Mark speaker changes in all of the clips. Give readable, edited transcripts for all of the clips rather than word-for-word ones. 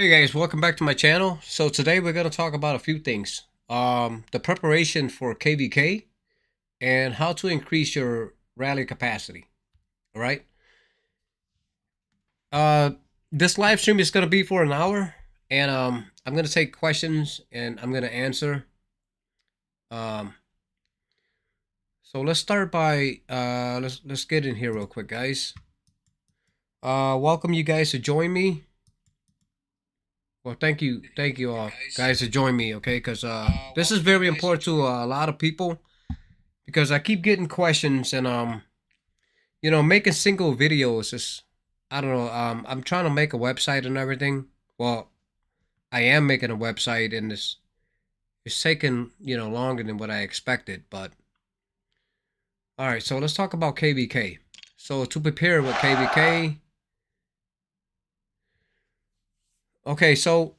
Speaker 1: Hey guys, welcome back to my channel. So today we're going to talk about a few things. The preparation for KVK and how to increase your rally capacity. All right. Uh, this live stream is going to be for an hour, and I'm going to take questions and I'm going to answer. Um, so let's start by let's get in here real quick, guys. Welcome you guys to join me. Well, thank you all guys to join me, okay? Because this is very important to a lot of people because I keep getting questions and making single videos is I don't know. I'm trying to make a website and everything. Well, I am making a website and it's taking longer than what I expected. But all right, so let's talk about KVK. So to prepare with KVK, okay, so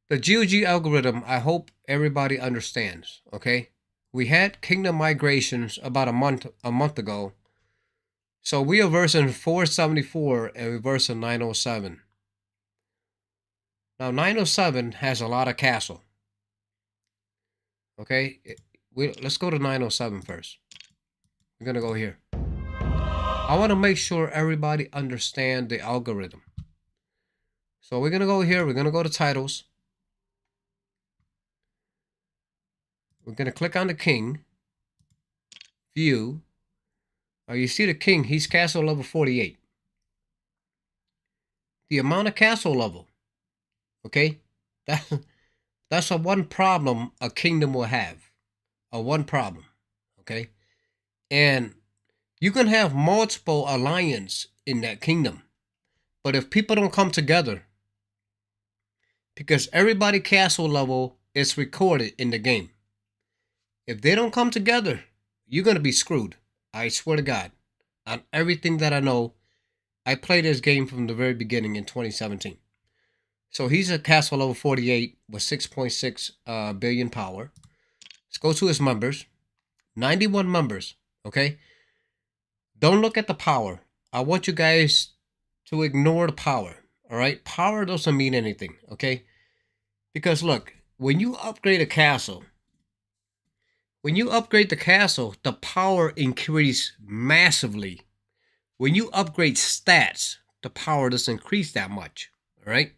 Speaker 1: the GOG algorithm, I hope everybody understands, okay? We had kingdom migrations about a month ago. So we are version 474 and we're version 907. Now 907 has a lot of castle. Okay? Let's go to 907 first. We're going to go here. I want to make sure everybody understand the algorithm. So we're going to go here, we're going to go to titles. We're going to click on the king. View. Now you see the king, he's castle level 48. The amount of castle level, okay? That's a one problem a kingdom will have. A one problem, okay? And you can have multiple alliance in that kingdom. But if people don't come together, because everybody castle level is recorded in the game. If they don't come together, you're going to be screwed. I swear to God. On everything that I know, I played this game from the very beginning in 2017. So he's a castle level 48 with 6.6 billion power. Let's go to his members. 91 members, okay? Don't look at the power. I want you guys to ignore the power, all right? Power doesn't mean anything, okay? Because look, when you upgrade a castle, the power increases massively. When you upgrade stats, the power doesn't increase that much, all right?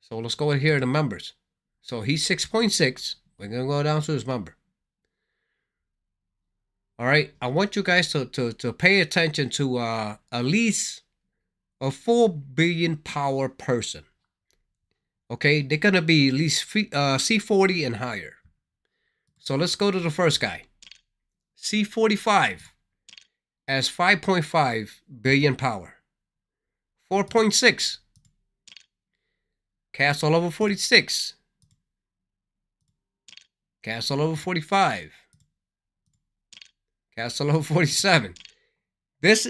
Speaker 1: So let's go in here to members. So he's 6.6. We're going to go down to his member. All right, I want you guys to pay attention to at least a 4 billion power person. Okay, they're going to be at least C40 and higher. So let's go to the first guy. C45 has 5.5 billion power. 4.6. Castle level 46. Castle level 45. Castle level 47. This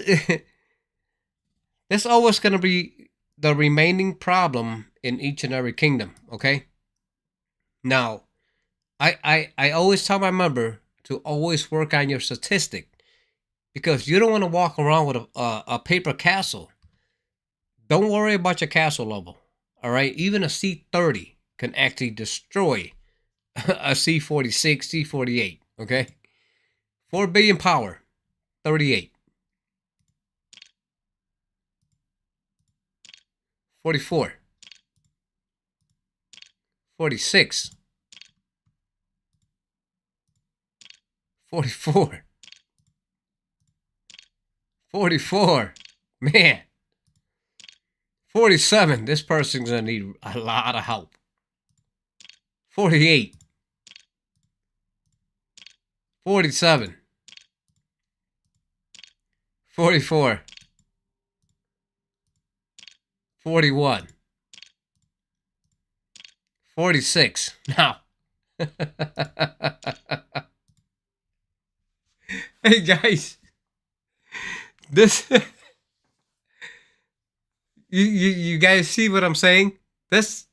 Speaker 1: always going to be the remaining problem in each and every kingdom, okay? Now, I always tell my member to always work on your statistic because you don't want to walk around with a paper castle. Don't worry about your castle level, all right? Even a C30 can actually destroy a C46, C48, okay? 4 billion power, 38. 44. 46. 44. 44. Man. 47. This person's going to need a lot of help. 48. 47. 44. 41. 46. Now. Hey guys. This you guys see what I'm saying? This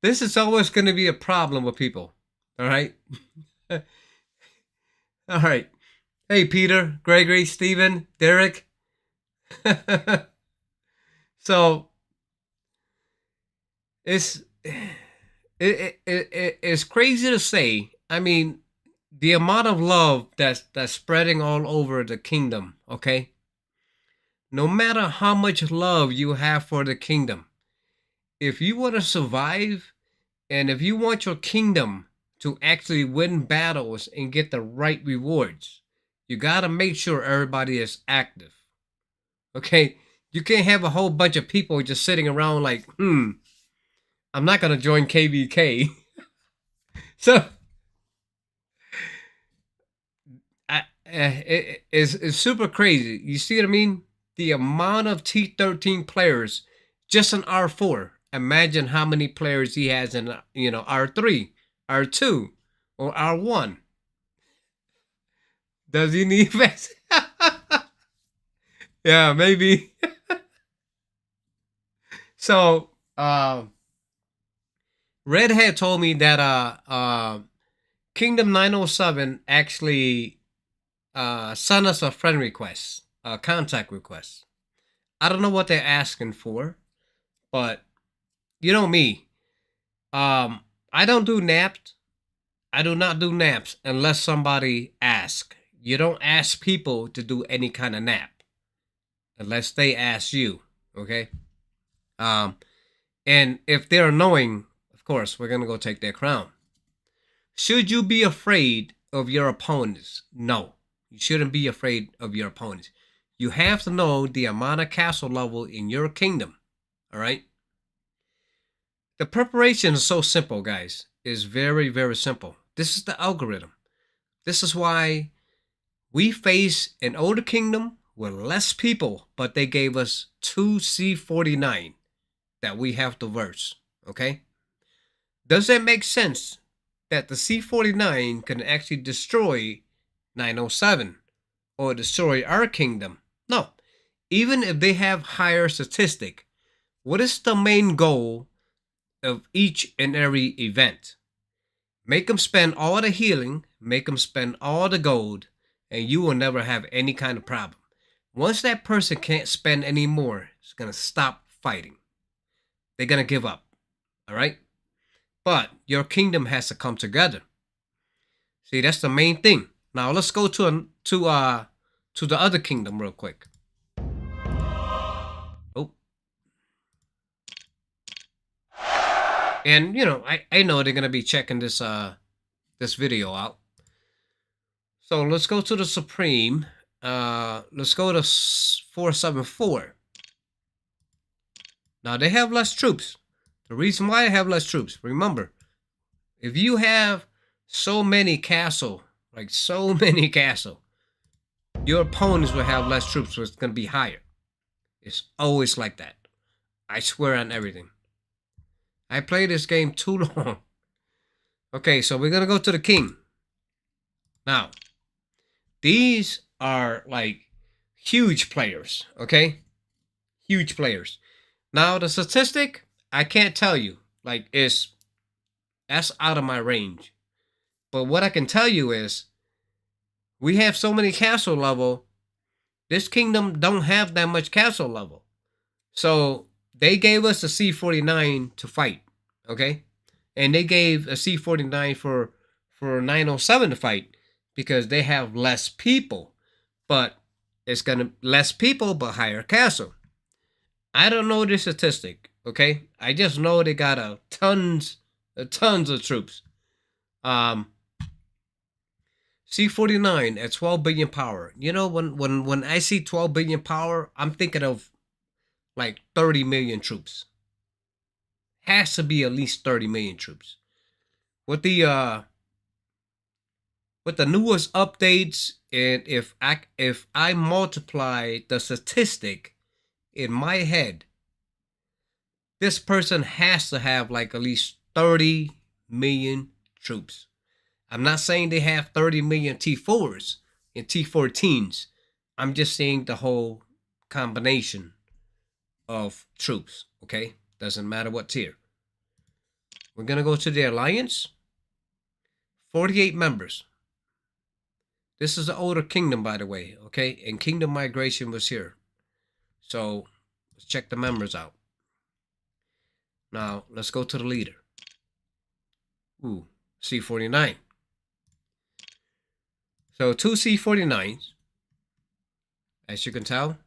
Speaker 1: this is always going to be a problem with people. All right? All right. Hey, Peter, Gregory, Stephen, Derek. So it's it's crazy to say. I mean, the amount of love that's spreading all over the kingdom. Okay, no matter how much love you have for the kingdom, if you want to survive and if you want your kingdom to actually win battles and get the right rewards, you got to make sure everybody is active. Okay? You can't have a whole bunch of people just sitting around like, I'm not going to join KVK. So it's super crazy. You see what I mean? The amount of T13 players just in R4. Imagine how many players he has in R3, R2, or R1. Does he need vets? Yeah, maybe. So, Redhead told me that Kingdom 907 actually sent us a friend request, a contact request. I don't know what they're asking for, but you know me. I don't do naps. I do not do naps unless somebody asks. You don't ask people to do any kind of nap unless they ask you. Okay. And if they're annoying, of course, we're gonna go take their crown. Should you be afraid of your opponents? No, you shouldn't be afraid of your opponents. You have to know the amount of castle level in your kingdom. All right. The preparation is so simple, guys. It's very, very simple. This is the algorithm. This is why we face an older kingdom with less people, but they gave us 2 C49 that we have to verse. Okay? Does that make sense that the C49 can actually destroy 907 or destroy our kingdom? No. Even if they have higher statistic, what is the main goal of each and every event? Make them spend all the healing, make them spend all the gold, and you will never have any kind of problem. Once that person can't spend any more, it's going to stop fighting. They're going to give up. All right? But your kingdom has to come together. See, that's the main thing. Now let's go to the other kingdom real quick. Oh. And I know they're going to be checking this video out. So let's go to the Supreme. Let's go to 474. Now they have less troops. The reason why they have less troops, remember, if you have so many castle, your opponents will have less troops, so it's going to be higher. It's always like that. I swear on everything. I played this game too long. Okay, so we're going to go to the king. Now, these are like huge players, okay? Huge players. Now, the statistic, I can't tell you. Like, that's out of my range. But what I can tell you is, we have so many castle level. This kingdom don't have that much castle level. So, they gave us a C49 to fight, okay? And they gave a C49 for 907 to fight because they have less people. But it's going to less people but higher castle. I don't know the statistic, okay? I just know they got tons of troops. C49 at 12 billion power. You know, when I see 12 billion power, I'm thinking of like 30 million troops. Has to be at least 30 million troops. With the newest updates, and if I multiply the statistic in my head, this person has to have like at least 30 million troops. I'm not saying they have 30 million T4s and T14s. I'm just saying the whole combination of troops, okay? Doesn't matter what tier. We're going to go to the alliance. 48 members. This is the older kingdom, by the way, okay? And kingdom migration was here. So let's check the members out. Now let's go to the leader. Ooh, C49. So 2 C49s, as you can tell.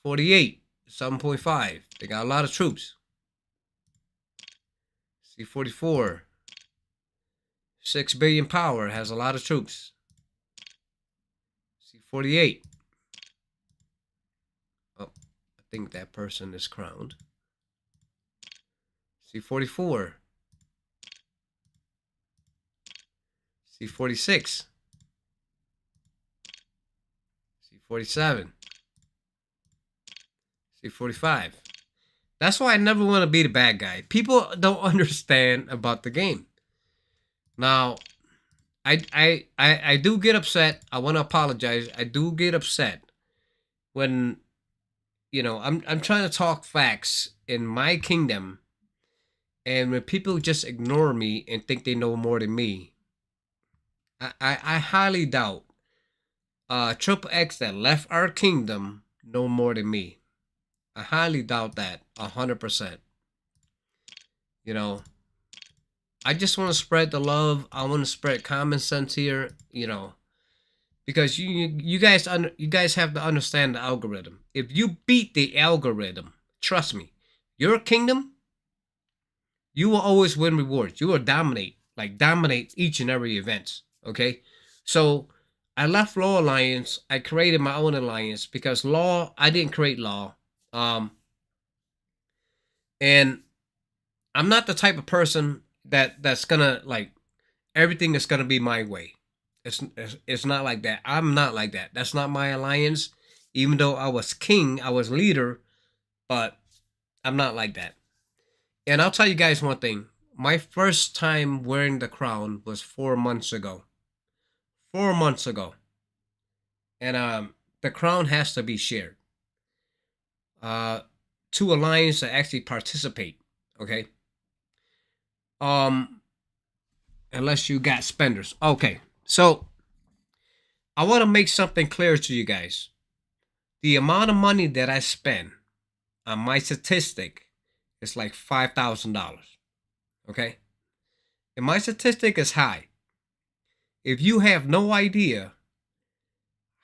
Speaker 1: 48, 7.5. They got a lot of troops. C44, 6 billion power, has a lot of troops. C48. Oh, I think that person is crowned. C44. C46. C47. C45. That's why I never want to be the bad guy. People don't understand about the game. Now, I do get upset. I want to apologize. I do get upset when, you know, I'm trying to talk facts in my kingdom, and when people just ignore me and think they know more than me. I highly doubt Triple X that left our kingdom know more than me. I highly doubt that 100%. You know, I just want to spread the love. I want to spread common sense here, you know, because you guys have to understand the algorithm. If you beat the algorithm, trust me, your kingdom, you will always win rewards. You will dominate each and every event. Okay, so I left Law Alliance. I created my own alliance because Law, I didn't create Law. And I'm not the type of person that's gonna like everything is gonna be my way. It's not like that. I'm not like that. That's not my alliance. Even though I was king, I was leader, but I'm not like that. And I'll tell you guys one thing. My first time wearing the crown was 4 months ago. 4 months ago. And the crown has to be shared. To alliance to actually participate. Okay. Unless you got spenders. Okay. So I want to make something clear to you guys. The amount of money that I spend on my statistic is like $5,000. Okay. And my statistic is high. If you have no idea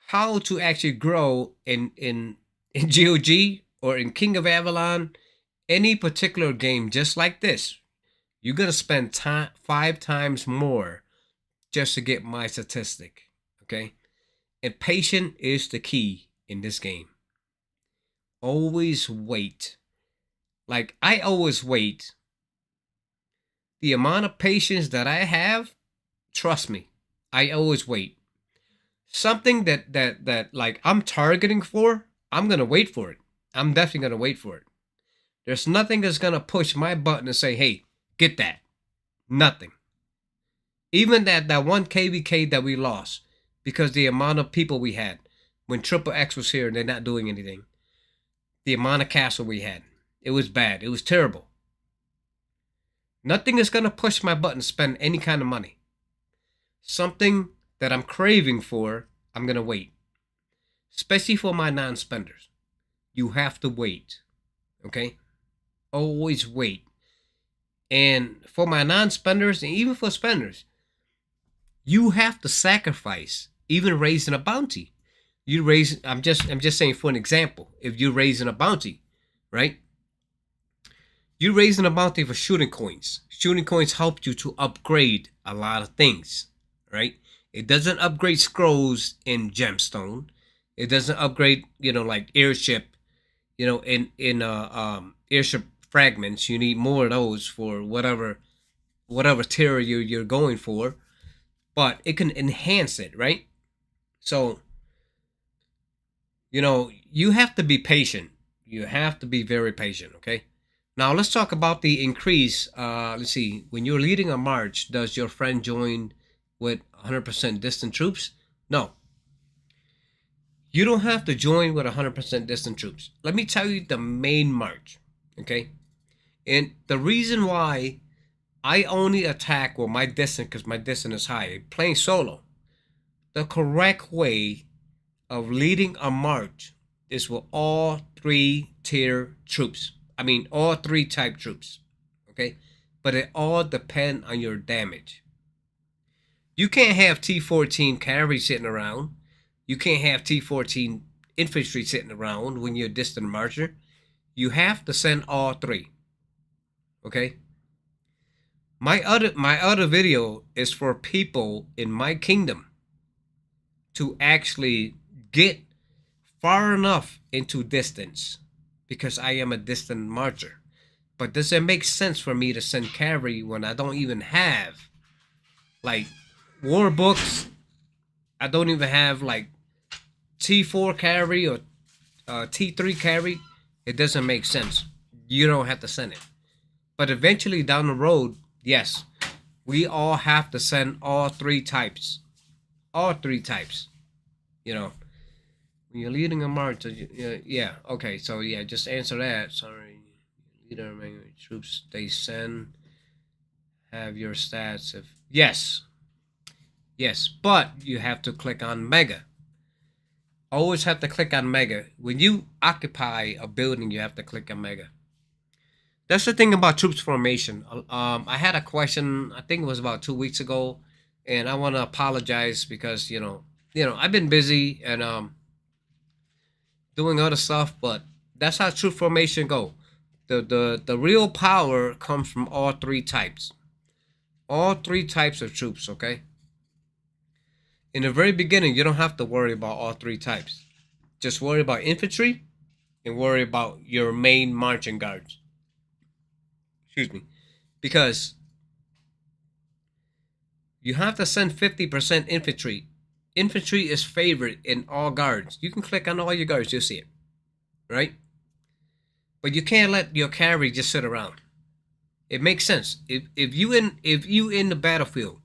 Speaker 1: how to actually grow in GOG or in King of Avalon, any particular game just like this, you're going to spend 5 times more just to get my statistic. Okay. And patience is the key in this game. Always wait. Like I always wait. The amount of patience that I have, trust me, I always wait. Something that like I'm targeting for, I'm gonna wait for it. I'm definitely gonna wait for it. There's nothing that's gonna push my button and say, hey, get that. Nothing. Even that one KVK that we lost because the amount of people we had when Triple X was here and they're not doing anything. The amount of castle we had. It was bad. It was terrible. Nothing is going to push my button to spend any kind of money. Something that I'm craving for, I'm going to wait. Especially for my non-spenders. You have to wait. Okay? Always wait. And for my non-spenders and even for spenders, you have to sacrifice even raising a bounty. I'm just saying for an example, if you're raising a bounty, right? You're raising a bounty for shooting coins. Shooting coins help you to upgrade a lot of things, right? It doesn't upgrade scrolls in gemstone. It doesn't upgrade, like airship, in airship fragments. You need more of those for whatever tier you're going for, but it can enhance it, right? So, you have to be patient. You have to be very patient, okay? Now, let's talk about the increase. Let's see. When you're leading a march, does your friend join with 100% distant troops? No. You don't have to join with 100% distant troops. Let me tell you the main march, okay? And the reason why I only attack with my distant, because my distant is high, playing solo. the correct way of leading a march is with all 3-tier troops. I mean, all 3 type troops. Okay? But it all depends on your damage. You can't have T14 cavalry sitting around. You can't have T14 infantry sitting around when you're a distant marcher. You have to send all 3. Okay? My other video is for people in my kingdom to actually get far enough into distance, because I am a distant marcher. But does it make sense for me to send cavalry when I don't even have like war books? I don't even have like T4 cavalry or T3 cavalry. It doesn't make sense. You don't have to send it. But eventually down the road, yes, we all have to send all 3 types. All 3 types. You know, when you're leading a march, yeah, okay, so yeah, just answer that. Sorry, leader troops they send have your stats. If yes, but you have to click on Mega. Always have to click on Mega. When you occupy a building, you have to click on Mega. That's the thing about troops formation. I had a question, I think it was about 2 weeks ago, and I want to apologize because you know I've been busy and doing other stuff, but that's how troop formation go. The real power comes from all 3 types. All 3 types of troops, okay? In the very beginning, you don't have to worry about all 3 types. Just worry about infantry and worry about your main marching guards. Excuse me. Because you have to send 50% infantry. Infantry is favored in all guards. You can click on all your guards, you'll see it. Right? But you can't let your cavalry just sit around. It makes sense. If you in the battlefield,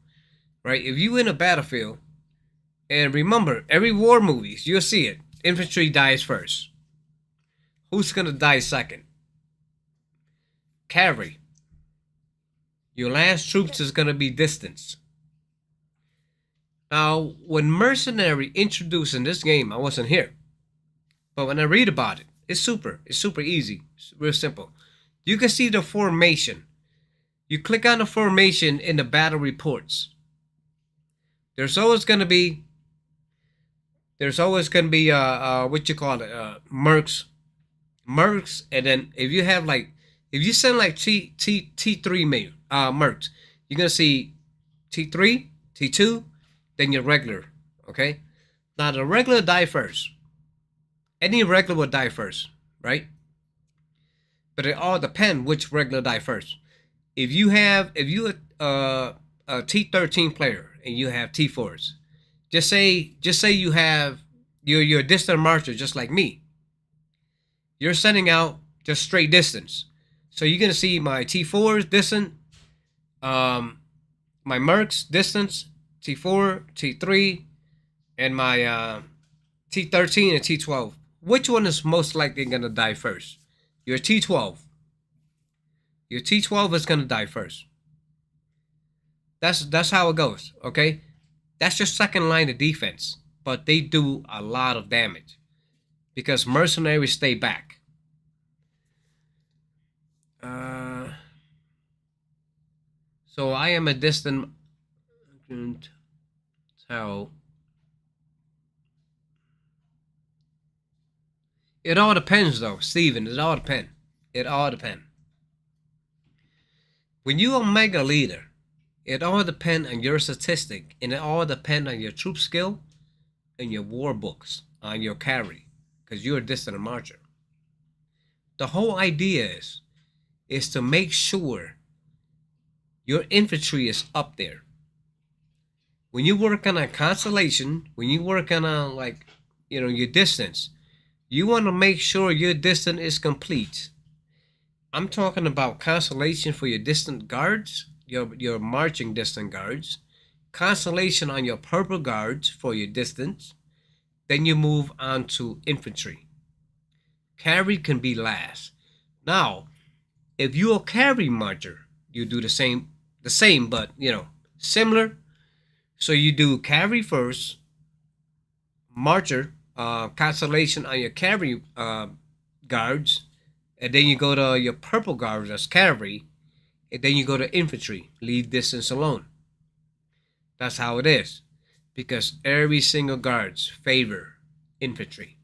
Speaker 1: right? If you in a battlefield, and remember, every war movies, you'll see it. Infantry dies first. Who's gonna die second? Cavalry. Your last troops is gonna be distance. Now, when mercenary introduced in this game, I wasn't here. But when I read about it, it's super easy. It's real simple. You can see the formation. You click on the formation in the battle reports. There's always gonna be what you call it, mercs, and then if you send like T3 mercs, you're gonna see T3, T2, then your regular. Okay, now the regular die first. Any regular will die first, right? But it all depends which regular die first. If you a T13 player and you have T4s, just say you have you're a distant marcher just like me. You're sending out just straight distance. So you're gonna see my T4s distant, my mercs distance, T4, T3, and my T13 and T12. Which one is most likely gonna die first? Your T12. Your T12 is gonna die first. That's how it goes, okay? That's your second line of defense, but they do a lot of damage because mercenaries stay back. So I am a distant. So it all depends, though, Steven. It all depends. It all depends. When you are mega leader, it all depends on your statistic, and it all depends on your troop skill and your war books, on your carry, because you're a distant marcher. The whole idea is to make sure your infantry is up there. When you work on a constellation, when you work on a your distance, you want to make sure your distance is complete. I'm talking about constellation for your distant guards, your marching distant guards, constellation on your purple guards for your distance. Then you move on to infantry. Cavalry can be last. Now, if you're a cavalry marcher, you do the same, but similar. So you do cavalry first, marcher, constellation on your cavalry guards, and then you go to your purple guards as cavalry, and then you go to infantry, leave distance alone. That's how it is, because every single guards favor infantry.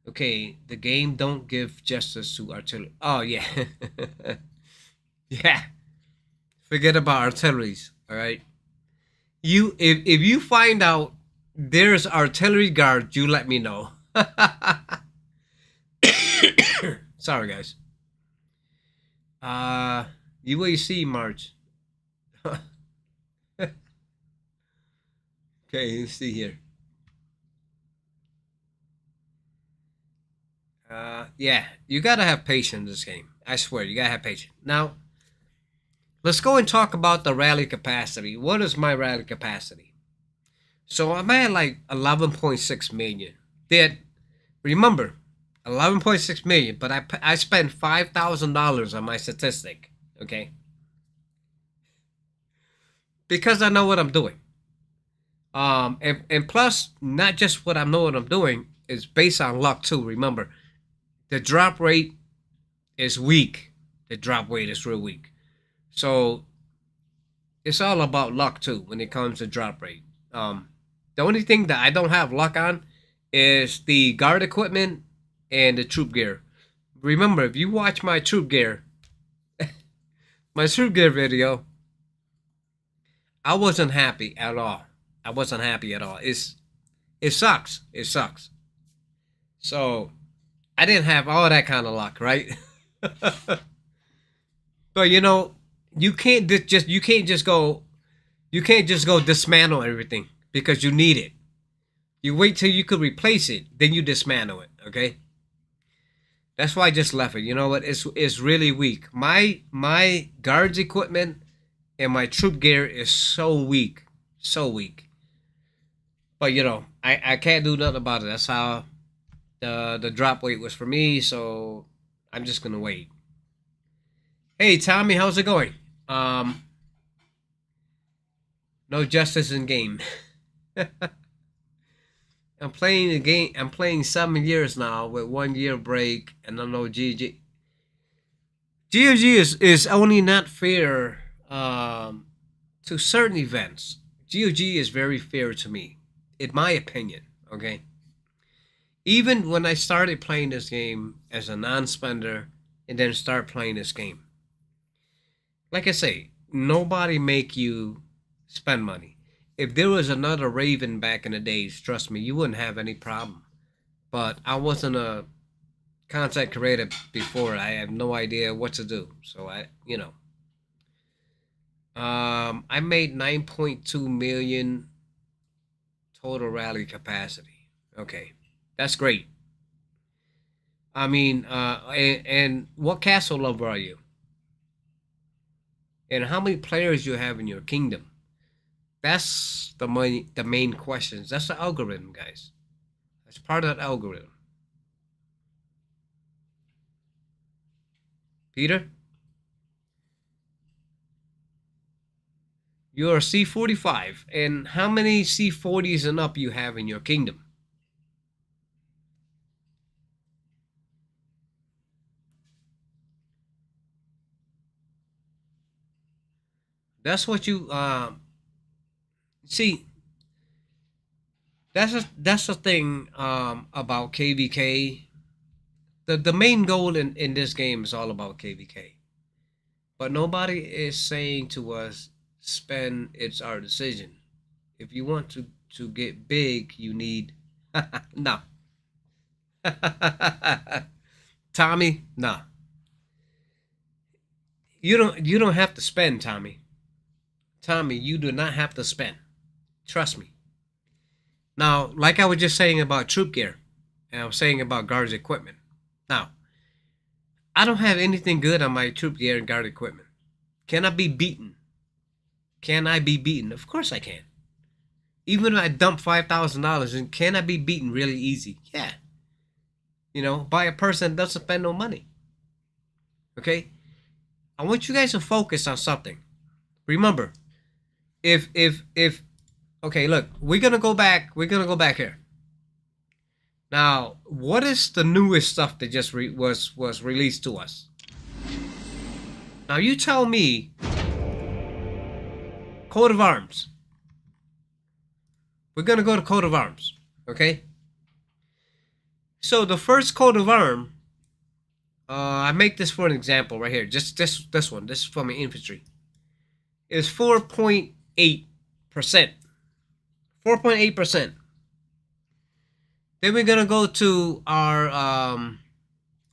Speaker 1: Okay, the game don't give justice to artillery. Oh yeah, yeah. Forget about artilleries. All right. If you find out there's artillery guard, you let me know. Sorry, guys. You will see, March. Okay, let's see here. Yeah, you gotta have patience in this game. I swear, you gotta have patience. Now, let's go and talk about the rally capacity. What is my rally capacity? So I'm at like 11.6 million. Did remember 11.6 million, but I spent $5,000 on my statistic. Okay, because I know what I'm doing. And plus, not just what I know what I'm doing is based on luck too. Remember, the drop rate is weak. The drop rate is real weak. So it's all about luck too when it comes to drop rate. The only thing that I don't have luck on is the guard equipment and the troop gear. Remember, if you watch my troop gear, my troop gear video, I wasn't happy at all. I wasn't happy at all. It sucks. It sucks. So I didn't have all that kind of luck, right? But you know, you can't just go dismantle everything because you need it. You wait till you could replace it, then you dismantle it. Okay. That's why I just left it. You know what? It's really weak. My guards equipment and my troop gear is so weak, so weak. But you know, I can't do nothing about it. That's how the drop weight was for me. So I'm just gonna wait. Hey Tommy, how's it going? No justice in game. I'm playing the game. I'm playing 7 years now with 1 year break, and I know GG. GOG is only not fair to certain events. GOG is very fair to me, in my opinion. Okay. Even when I started playing this game as a non-spender, and then start playing this game, like I say, nobody make you spend money. If there was another Raven back in the days, trust me, you wouldn't have any problem. But I wasn't a content creator before. I have no idea what to do. So I made 9.2 million total rally capacity. Okay, that's great. I mean, and what castle level are you? And how many players you have in your kingdom? That's the main questions. That's the algorithm, guys. That's part of that algorithm. Peter, you're C45, and how many C40s and up you have in your kingdom? That's what you see. That's the thing about KVK. The main goal in this game is all about KVK. But nobody is saying to us, spend, it's our decision. If you want to get big, you need no. Tommy, no. You don't have to spend, Tommy. Tommy, you do not have to spend. Trust me. Now, like I was just saying about troop gear, and I was saying about guards equipment. Now, I don't have anything good on my troop gear and guard equipment. Can I be beaten? Can I be beaten? Of course I can. Even if I dump $5,000, and can I be beaten really easy? Yeah. You know, by a person that doesn't spend no money. Okay? I want you guys to focus on something. Remember, if Okay, look, we're gonna go back. We're gonna go back here. Now, what is the newest stuff that just was released to us? Now, you tell me. Coat of Arms. We're gonna go to Coat of Arms. Okay. So the first coat of arm, I make this for an example right here. Just this one. This is for my infantry. Is 4.8%. 4.8%. Then we're gonna go to our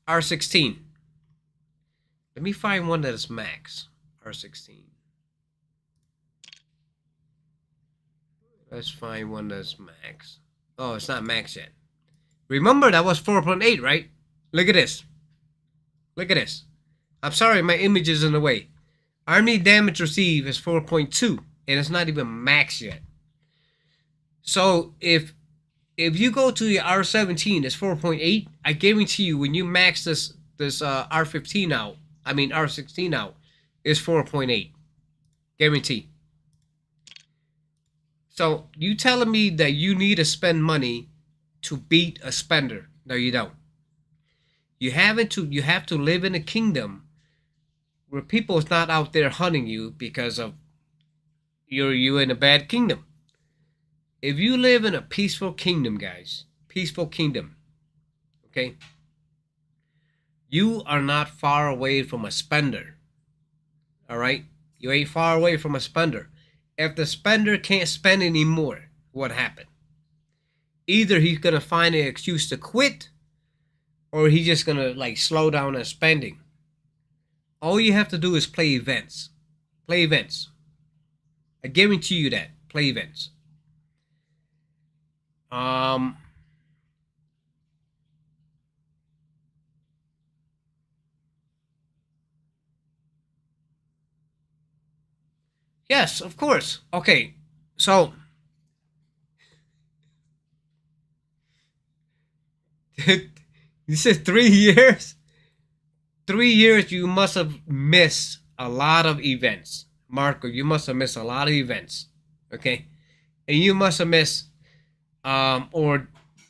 Speaker 1: R16. Let me find one that is max. R16. Let's find one that's max. Oh, it's not max yet. Remember that was 4.8, right? Look at this. Look at this. I'm sorry, my image is in the way. Army damage received is 4.2, and it's not even max yet. So if you go to your R17, it's 4.8. I guarantee you, when you max this R15 out, I mean R16 out, it's 4.8. Guarantee. So you telling me that you need to spend money to beat a spender? No, you don't. You have to live in a kingdom where people is not out there hunting you because of you're in a bad kingdom. If you live in a peaceful kingdom, guys, peaceful kingdom, okay, you are not far away from a spender. All right, you ain't far away from a spender. If the spender can't spend anymore, what happened? Either he's gonna find an excuse to quit, or he's just gonna like slow down on spending. All you have to do is play events. Play events. I guarantee you that. Play events. Yes, of course. Okay, so you said 3 years. 3 years, you must have missed a lot of events, Marco. You must have missed a lot of events. Okay, and you must have missed or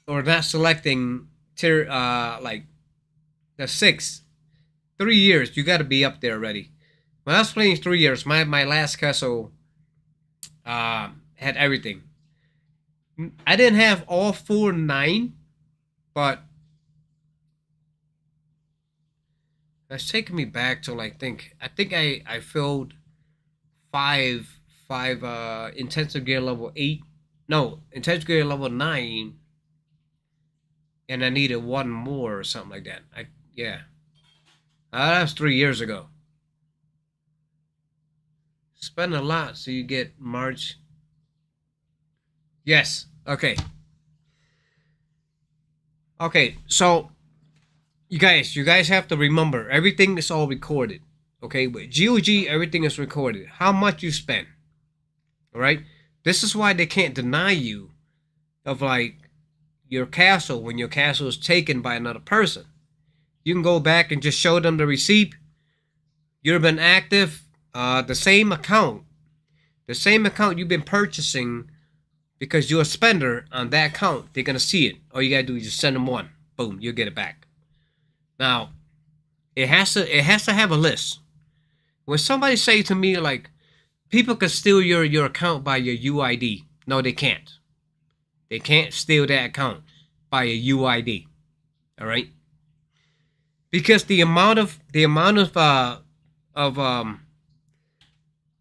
Speaker 1: not selecting tier like the 6. 3 years, you got to be up there already. When I was playing 3 years, my last castle had everything. I didn't have all 4 9, but that's taking me back to like I think I filled five intensive gear level 8. No, intensive gear level 9, and I needed one more or something like that. Yeah. That was 3 years ago. Spend a lot so you get March. Yes. Okay. Okay. So you guys have to remember, everything is all recorded. Okay. With GOG, everything is recorded. How much you spend. All right. This is why they can't deny you of like your castle when your castle is taken by another person. You can go back and just show them the receipt. You've been active. The same account you've been purchasing because you're a spender on that account. They're gonna see it. All you gotta do is just send them one. Boom, you'll get it back. Now, it has to have a list. When somebody say to me like, people can steal your account by your UID. No, they can't. They can't steal that account by a UID. All right. Because the amount of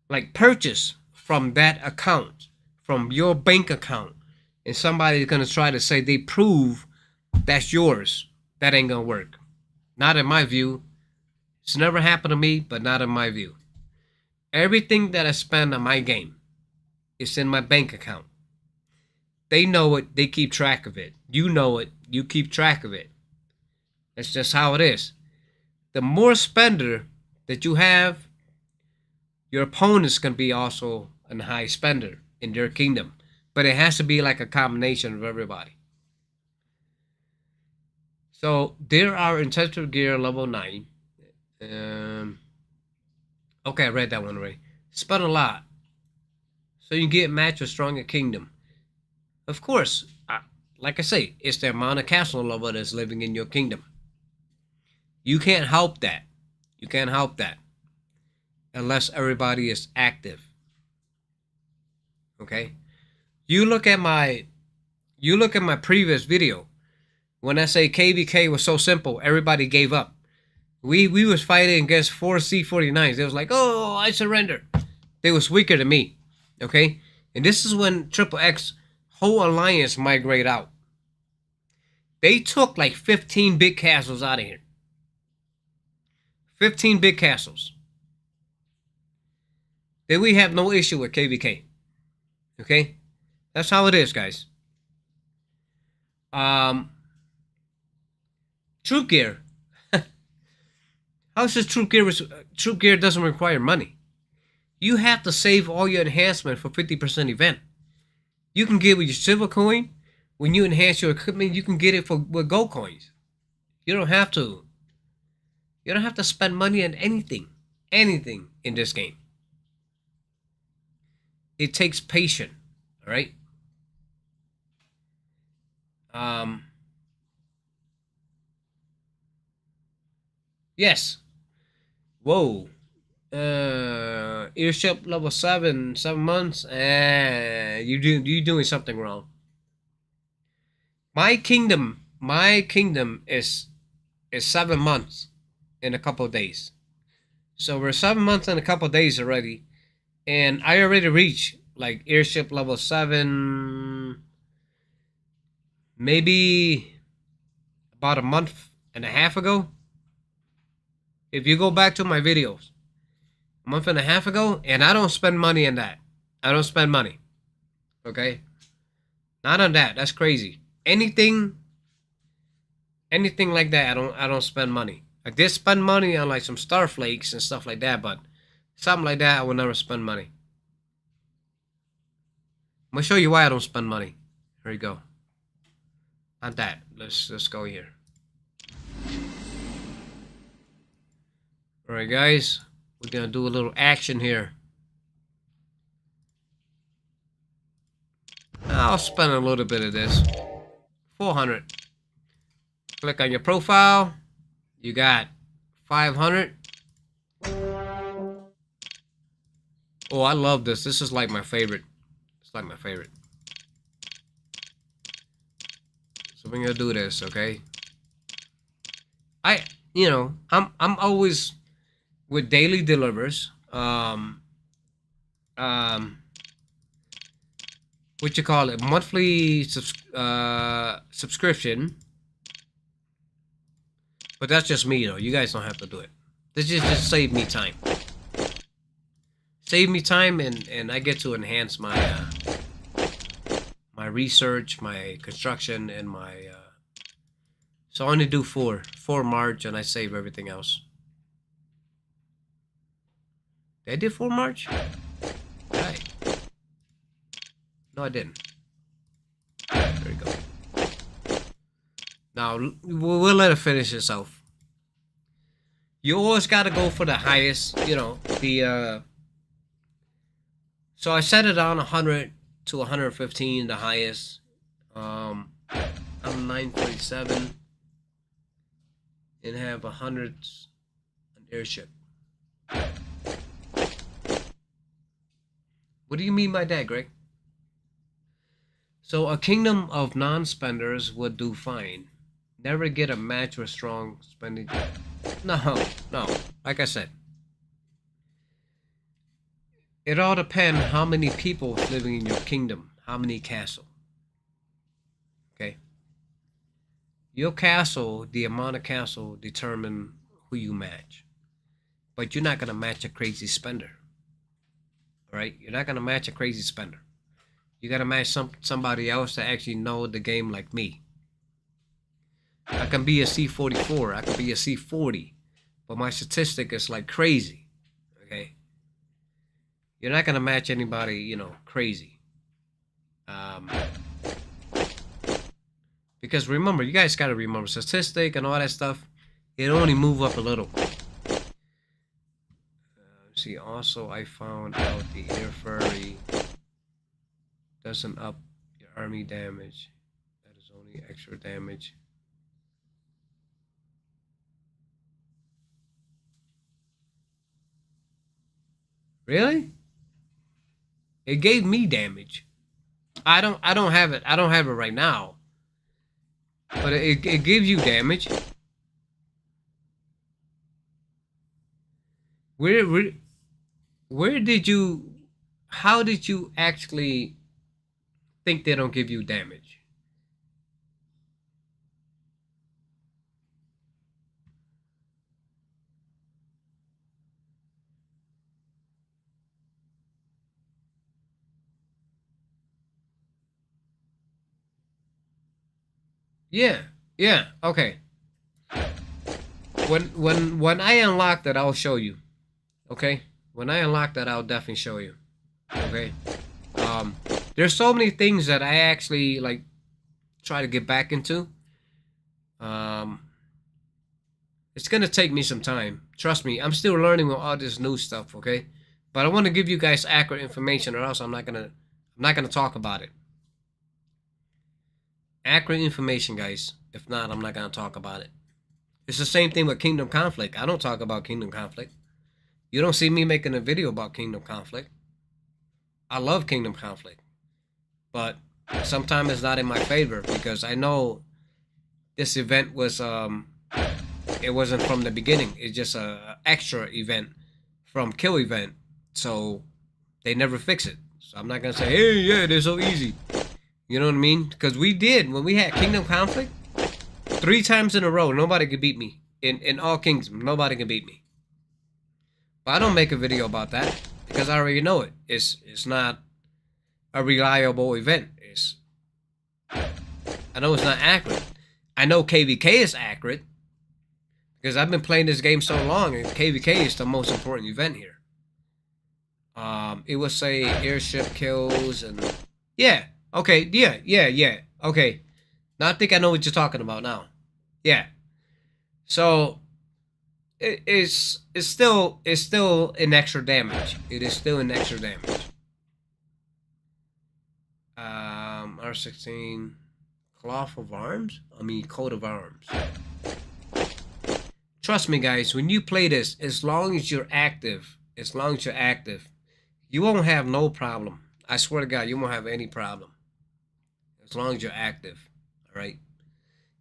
Speaker 1: like purchase from that account, from your bank account, and somebody's gonna try to say they prove that's yours, that ain't gonna work. Not in my view. It's never happened to me, but not in my view. Everything that I spend on my game is in my bank account. They know it, they keep track of it. You know it, you keep track of it. That's just how it is. The more spender that you have, your opponent's going to be also a high spender in their kingdom. But it has to be like a combination of everybody. So there are intensive gear level 9. Okay, I read that one already. Spend a lot. So you can get matched with stronger kingdom. Of course, like I say, it's the amount of castle lover that's living in your kingdom. You can't help that. You can't help that unless everybody is active. Okay? You look at my previous video. When I say KVK was so simple, everybody gave up. We was fighting against 4 C49s. They was like, "Oh, I surrender." They was weaker than me. Okay? And this is when Triple X whole alliance migrate out. They took like 15 big castles out of here. 15 big castles. Then we have no issue with KVK. Okay? That's how it is, guys. Troop gear. How says troop gear? Troop gear doesn't require money. You have to save all your enhancement for 50% event. You can get with your silver coin. When you enhance your equipment, you can get it with gold coins. You don't have to. You don't have to spend money on anything in this game. It takes patience, all right? Yes. Whoa. Airship level 7 months. You doing something wrong. My kingdom is 7 months in a couple of days. So we're 7 months in a couple of days already. And I already reached like airship level 7 maybe about a month and a half ago. If you go back to my videos, a month and a half ago, and I don't spend money on that. I don't spend money. Okay? Not on that. That's crazy. Anything like that, I don't spend money. I did spend money on like some Starflakes and stuff like that, but something like that I will never spend money. I'm gonna show you why I don't spend money. Here we go. Not that. Let's go here. Alright guys, we're gonna do a little action here. I'll spend a little bit of this. 400. Click on your profile. You got 500. Oh, I love this. This is like my favorite. It's like my favorite. So we're gonna do this, okay? I'm always with daily delivers. What you call it? Monthly subscription. But that's just me, though. You guys don't have to do it. This just save me time. Save me time, and I get to enhance my my research, my construction, and my. So I only do 4 March, and I save everything else. Did I do 4 March? Right. No, I didn't. There we go. Now, we'll let it finish itself. You always got to go for the highest, you know, so I set it on 100 to 115, the highest. I'm 947 and have 100 an airship. What do you mean by that, Greg? So a kingdom of non-spenders would do fine. Never get a match with strong spending. No. Like I said, it all depends how many people living in your kingdom, how many castle. Okay. Your castle, the amount of castle determine who you match. But you're not gonna match a crazy spender. All right? You're not gonna match a crazy spender. You gotta match somebody else that actually know the game like me. I can be a C44, I can be a C40, but my statistic is like crazy. Okay? You're not gonna match anybody, you know, crazy. Because remember, you guys gotta remember statistic and all that stuff. It only move up a little. See, also I found out the air furry doesn't up your army damage. That is only extra damage. Really? It gave me damage. I don't have it. I don't have it right now. But it gives you damage. Where did you, how did you actually think they don't give you damage? Yeah, yeah, okay. When I unlock that, I'll show you. Okay? When I unlock that, I'll definitely show you. Okay? There's so many things that I actually like try to get back into. It's gonna take me some time. Trust me, I'm still learning with all this new stuff, okay? But I want to give you guys accurate information, or else I'm not gonna talk about it. Accurate information, guys. If not, I'm not gonna talk about it. It's the same thing with Kingdom Conflict. I don't talk about Kingdom Conflict. You don't see me making a video about Kingdom Conflict. I love Kingdom Conflict, but sometimes it's not in my favor because I know this event was it wasn't from the beginning. It's just a extra event from Kill Event, so they never fix it. So I'm not gonna say, hey, yeah, they're so easy. You know what I mean? Because we did when we had Kingdom Conflict 3 times in a row. Nobody could beat me in all kingdoms. Nobody can beat me. But I don't make a video about that because I already know it. It's not a reliable event. I know it's not accurate. I know KVK is accurate because I've been playing this game so long, and KVK is the most important event here. It will say airship kills and yeah, okay, yeah, okay. Now I think I know what you're talking about now. Yeah. So it's still an extra damage. It is still an extra damage. R16 cloth of arms. I mean coat of arms. Trust me, guys. When you play this, as long as you're active, you won't have no problem. I swear to God, you won't have any problem as long as you're active. All right.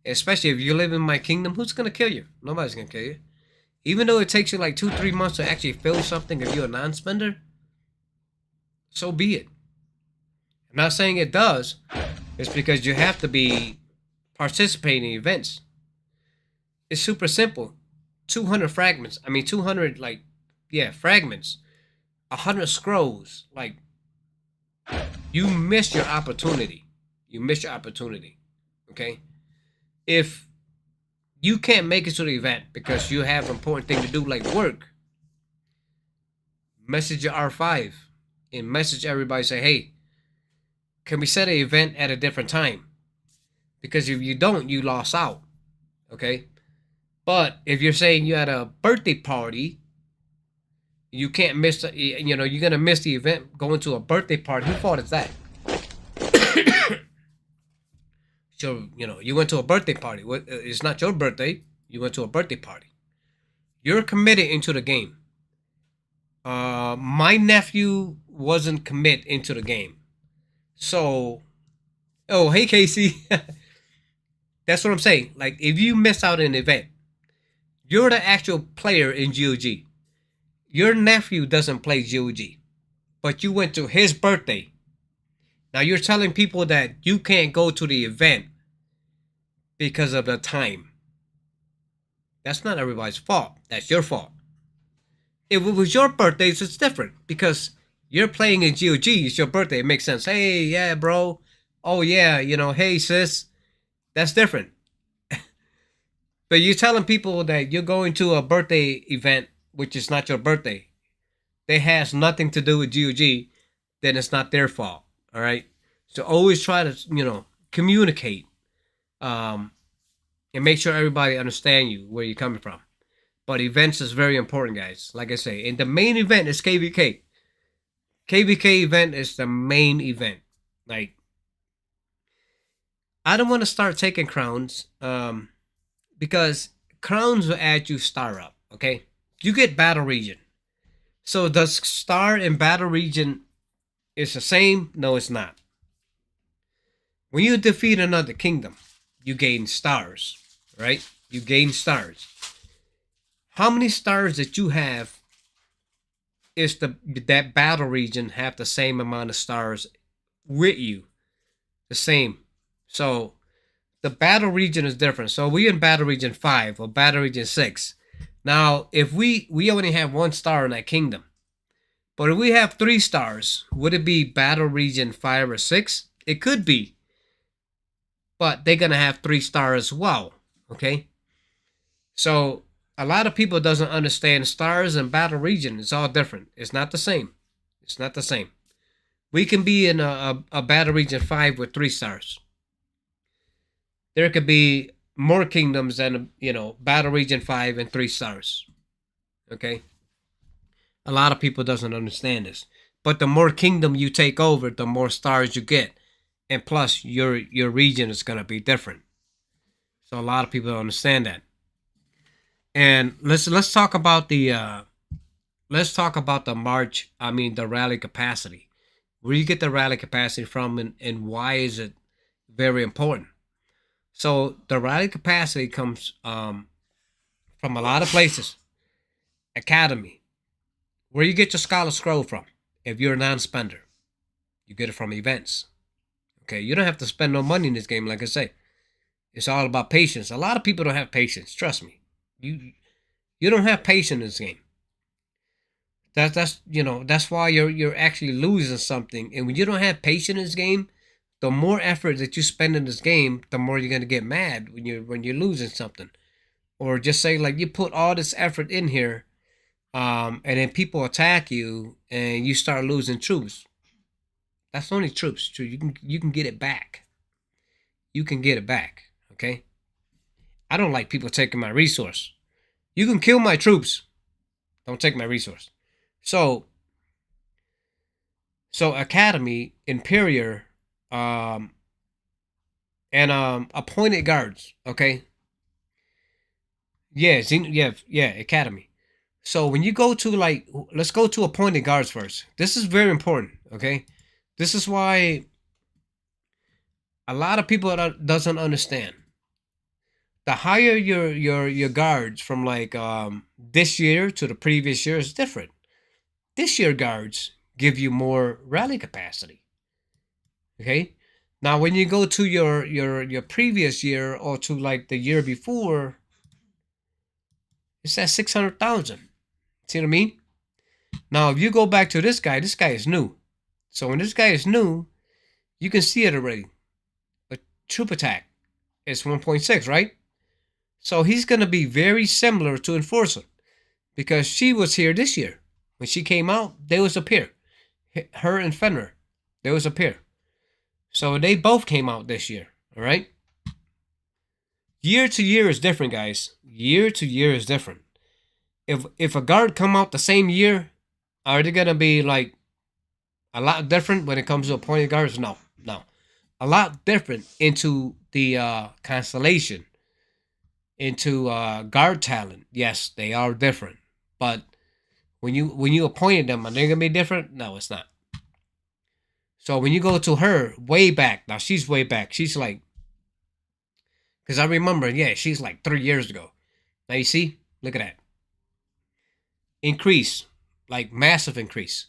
Speaker 1: Especially if you live in my kingdom, who's gonna kill you? Nobody's gonna kill you. Even though it takes you like 2-3 months to actually fill something if you're a non-spender, so be it. I'm not saying it does. It's because you have to be participating in events. It's super simple. 200 fragments. I mean, 200 fragments. 100 scrolls. Like, you missed your opportunity. You missed your opportunity. Okay? If you can't make it to the event because you have an important thing to do like work, message your R5 and message everybody, say, hey, can we set an event at a different time? Because if you don't, you lost out. Okay? But if you're saying you had a birthday party, you can't miss, you're going to miss the event going to a birthday party. Whose fault is that? So, you went to a birthday party. It's not your birthday. You went to a birthday party. You're committed into the game. My nephew wasn't committed into the game. So, oh, hey, Casey. That's what I'm saying. Like, if you miss out on an event, you're the actual player in GOG. Your nephew doesn't play GOG, but you went to his birthday. Now you're telling people that you can't go to the event because of the time. That's not everybody's fault. That's your fault. If it was your birthday, it's different because you're playing in GOG. It's your birthday. It makes sense. Hey, yeah, bro. Oh, yeah, hey, sis. That's different. But you're telling people that you're going to a birthday event, which is not your birthday. That has nothing to do with GOG. Then it's not their fault. All right. So always try to, communicate, and make sure everybody understand you where you're coming from. But events is very important, guys. Like I say, and the main event is KVK. KVK event is the main event. Like, I don't want to start taking crowns, because crowns will add you star up. Okay, you get battle region. So does star and battle region is the same? No, it's not. When you defeat another kingdom, you gain stars, right? You gain stars. How many stars that you have is that battle region have the same amount of stars with you? The same. So the battle region is different. So we in battle region 5 or battle region 6. Now, if we only have 1 star in that kingdom, but if we have 3 stars, would it be battle region 5 or 6? It could be, but they're gonna have 3 stars as well. Okay, so a lot of people doesn't understand stars and battle region. It's all different. It's not the same. It's not the same. We can be in a battle region 5 with 3 stars. There could be more kingdoms than, battle region 5 and 3 stars. Okay, a lot of people doesn't understand this, but the more kingdom you take over, the more stars you get, and plus your region is going to be different. So a lot of people don't understand that. And let's talk about the march. I mean, the rally capacity. Where you get the rally capacity from, and why is it very important? So the rally capacity comes from a lot of places. Academy, where you get your scholar scroll from. If you're a non-spender, you get it from events. Okay, you don't have to spend no money in this game. Like I say, it's all about patience. A lot of people don't have patience. Trust me, you don't have patience in this game. That's why you're actually losing something. And when you don't have patience in this game, the more effort that you spend in this game, the more you're gonna get mad when you're losing something. Or just say, like, you put all this effort in here, and then people attack you and you start losing troops. That's only troops. True, you can get it back. You can get it back. Okay. I don't like people taking my resource. You can kill my troops. Don't take my resource. So Academy, Imperior, um, and appointed guards. Okay. Yeah, yeah, Academy. So when you go to, like, let's go to appointed guards first. This is very important. Okay. This is why a lot of people doesn't understand. The higher your guards from, like, this year to the previous year is different. This year guards give you more rally capacity. Okay. Now when you go to your previous year, or to, like, the year before, it's at 600,000. See what I mean? Now if you go back to this guy is new. So when this guy is new, you can see it already. A troop attack is 1.6, right? So he's going to be very similar to Enforcer, because she was here this year. When she came out, they was a pair. Her and Fenrir, they was a pair. So they both came out this year. All right. Year to year is different, guys. Year to year is different. If a guard come out the same year, are they gonna be, like, a lot different when it comes to appointed guards? No, no. A lot different into the constellation, into guard talent. Yes, they are different. But when you appointed them, are they gonna be different? No, it's not. So when you go to her way back, now she's way back. She's like, because I remember, yeah, she's like 3 years ago. Now you see, look at that increase, like massive increase.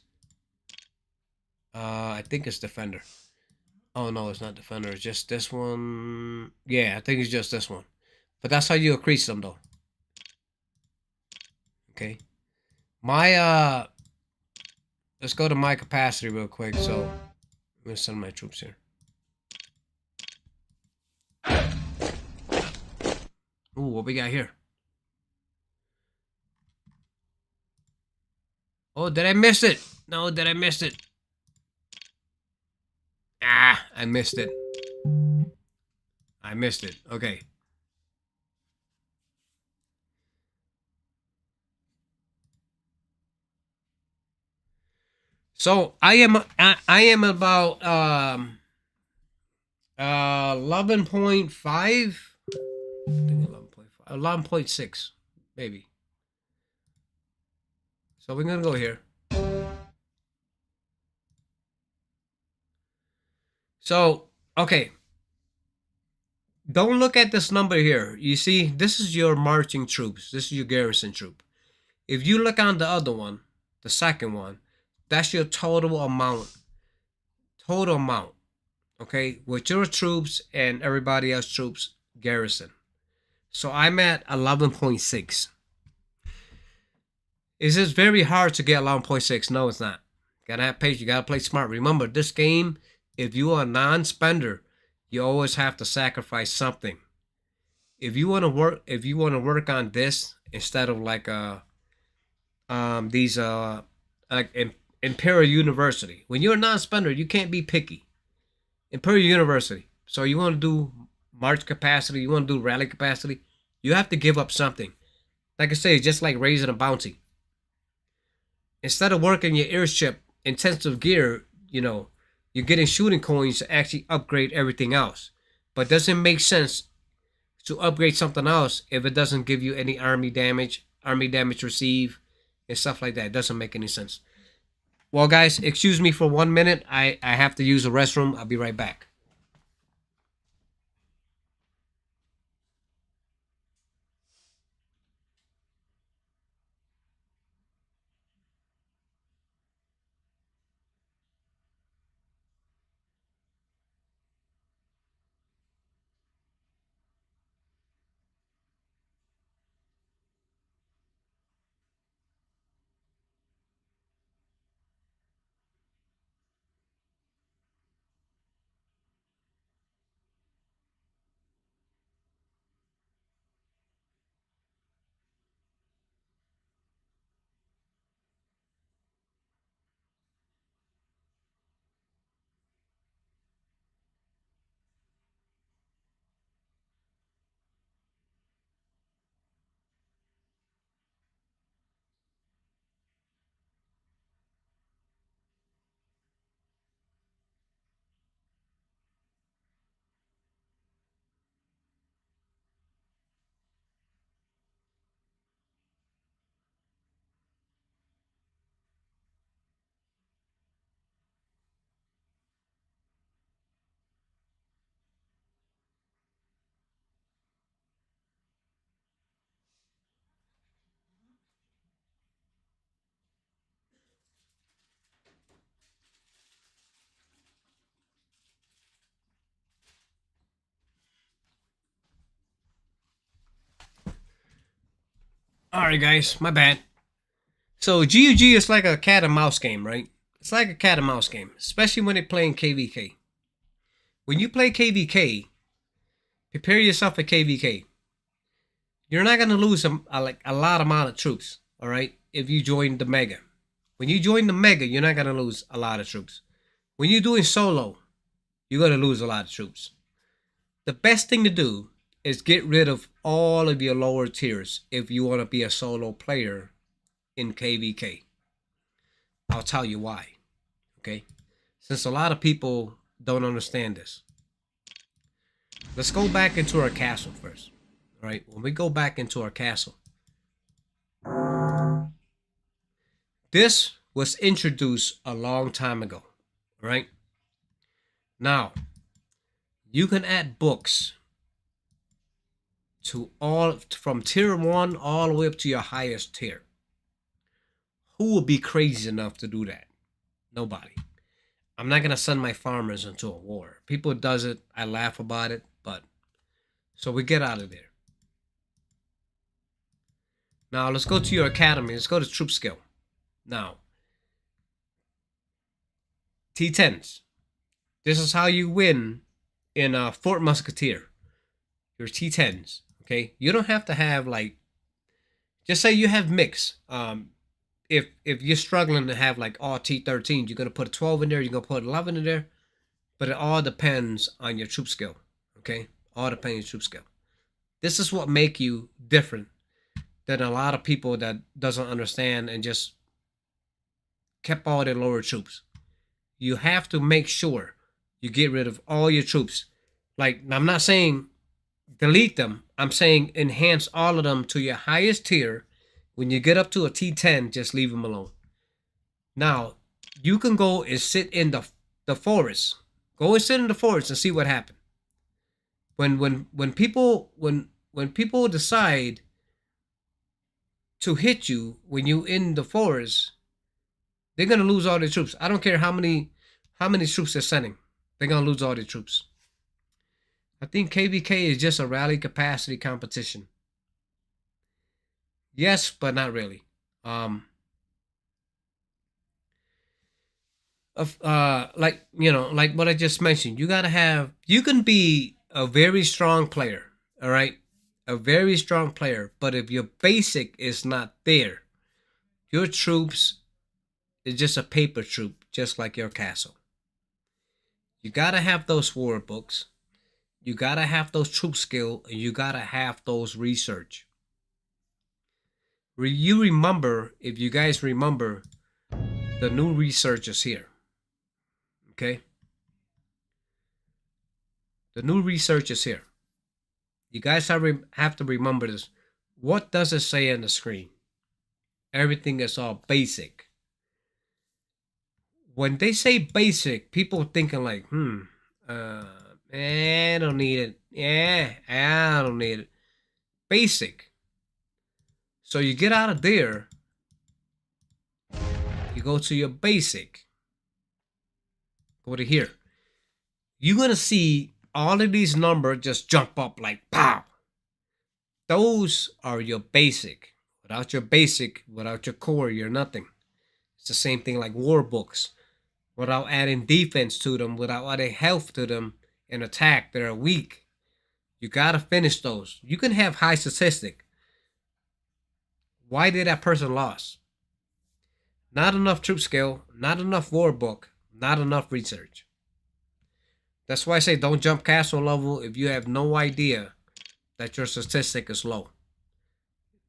Speaker 1: I think it's Defender. Oh no, it's not Defender. It's just this one. Yeah, I think it's just this one. But that's how you increase them, though. Okay. Let's go to my capacity real quick. So I'm gonna send my troops here. Ooh, what we got here? Oh, did I miss it? No, did I miss it? Ah, I missed it. I missed it. Okay. So I am about 11.5. I think 11.5. 11.6, maybe. So we're gonna go here. So, okay. Don't look at this number here. You see, this is your marching troops. This is your garrison troop. If you look on the other one, the second one, that's your total amount. Total amount. Okay, with your troops and everybody else troops garrison. So I'm at 11.6. Is this very hard to get 11.6? No, it's not. You gotta have patience. You gotta play smart. Remember, this game, if you are a non-spender, you always have to sacrifice something. If you want to work on this instead of like these like Imperial University. When you're a non-spender, you can't be picky. Imperial University. So you want to do march capacity, you want to do rally capacity, you have to give up something. Like I say, it's just like raising a bounty. Instead of working your airship intensive gear, you're getting shooting coins to actually upgrade everything else. But doesn't make sense to upgrade something else if it doesn't give you any army damage receive, and stuff like that. It doesn't make any sense. Well, guys, excuse me for 1 minute. I have to use the restroom. I'll be right back. All right, guys, my bad. So GUG is like a cat and mouse game, right? It's like a cat and mouse game, especially when they're playing KVK. When you play KVK, prepare yourself for KVK. You're not gonna lose like a lot amount of troops, all right? If you join the mega, when you join the mega, you're not gonna lose a lot of troops. When you're doing solo, you're gonna lose a lot of troops. The best thing to do is get rid of all of your lower tiers if you want to be a solo player in KVK. I'll tell you why. Okay, since a lot of people don't understand this, let's go back into our castle first. All right, when we go back into our castle, this was introduced a long time ago. All right, now you can add books to all from tier 1 all the way up to your highest tier. Who would be crazy enough to do that? Nobody. I'm not gonna send my farmers into a war. People does it, I laugh about it, but so we get out of there. Now let's go to your academy. Let's go to troop skill. Now, T10s. This is how you win in Fort Musketeer. Your T10s. Okay, you don't have to have like. Just say you have mix. If you're struggling to have like all T13s, you're gonna put a 12 in there. You're gonna put 11 in there. But it all depends on your troop skill. Okay, all depends on your troop skill. This is what make you different than a lot of people that doesn't understand and just kept all their lower troops. You have to make sure you get rid of all your troops. Like, I'm not saying delete them. I'm saying enhance all of them to your highest tier. When you get up to a T10, just leave them alone. Now, you can go and sit in the forest. Go and sit in the forest and see what happens. When people decide to hit you when you in the forest, they're gonna lose all their troops. I don't care how many troops they're sending. They're gonna lose all their troops. I think KVK is just a rally capacity competition. Yes, but not really. Like like what I just mentioned, you can be a very strong player, all right, a very strong player, but if your basic is not there, your troops is just a paper troop, just like your castle. You gotta have those war books, you gotta have those troop skill, and you gotta have those research. You remember, if you guys remember, the new research is here. Okay, the new research is here. You guys have to remember this. What does it say on the screen? Everything is all basic. When they say basic, people thinking like, I don't need it. Yeah, I don't need it. Basic. So you get out of there, you go to your basic. Go to here. You're gonna see all of these numbers just jump up like pow. Those are your basic. Without your basic, without your core, you're nothing. It's the same thing like war books. Without adding defense to them, without adding health to them, and attack, they're weak. You gotta finish those. You can have high statistic. Why did that person lose? Not enough troop skill, not enough war book, not enough research. That's why I say don't jump castle level if you have no idea that your statistic is low.